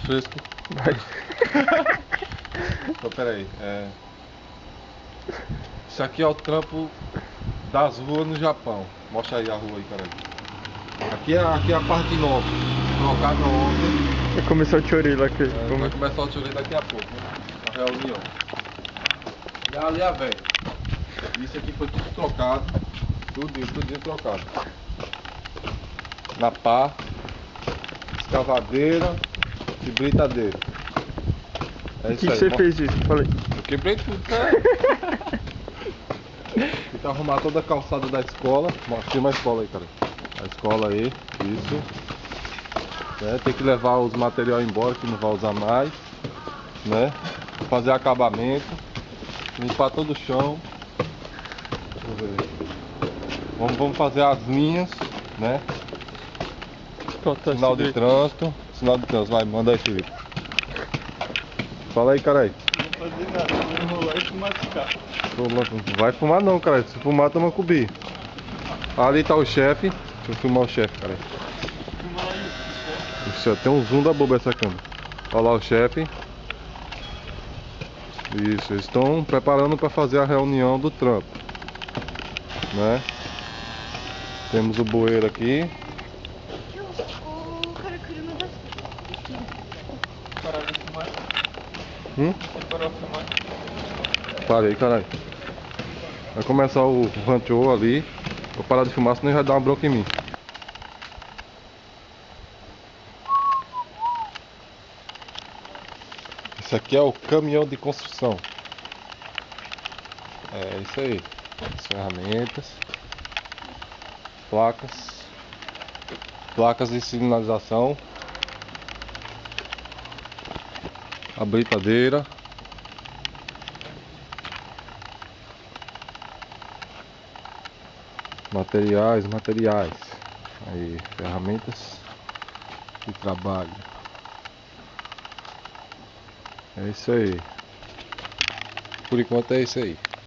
fresco. Então, pera aí. Isso aqui é o trampo das ruas no Japão. Mostra aí a rua aí, caralho. Aqui é a parte nova. Trocada ontem. Vai começar o chorilo aqui. Vai começar o churrasco daqui a pouco, né? A reunião. E ali a velha. Isso aqui foi tudo trocado. Tudinho trocado. Na pá, escavadeira e britadeira. É O isso que aí. você fez isso? Falei. Eu quebrei tudo, cara. Tem que arrumar toda a calçada da escola. Mostra uma escola aí, cara. A escola aí, isso. Tem que levar os materiais embora que não vai usar mais, né? Fazer acabamento, limpar todo o chão. Deixa eu ver. Vamos fazer as linhas, né? Sinal de trânsito. Sinal de trânsito, vai, manda aí, Felipe. Fala aí, caralho. Não vou fazer nada, vou enrolar e fumar esse carro. Não vai fumar não, cara. Se fumar, toma cubi. Ali tá o chefe. Deixa eu filmar o chefe, cara. Isso, tem um zoom da boba essa câmera. Olha lá o chefe. Isso, eles estão preparando para fazer a reunião do trampo, né? Temos o bueiro aqui. Parar de fumar. Você parou de fumar. Parei, caralho. Vai começar o rancho ali. Vou parar de fumar, senão ele vai dar uma bronca em mim. Esse aqui é o caminhão de construção. É isso aí. As ferramentas. Placas de sinalização. A britadeira. Materiais. Aí, ferramentas de trabalho. É isso aí. Por enquanto é isso aí.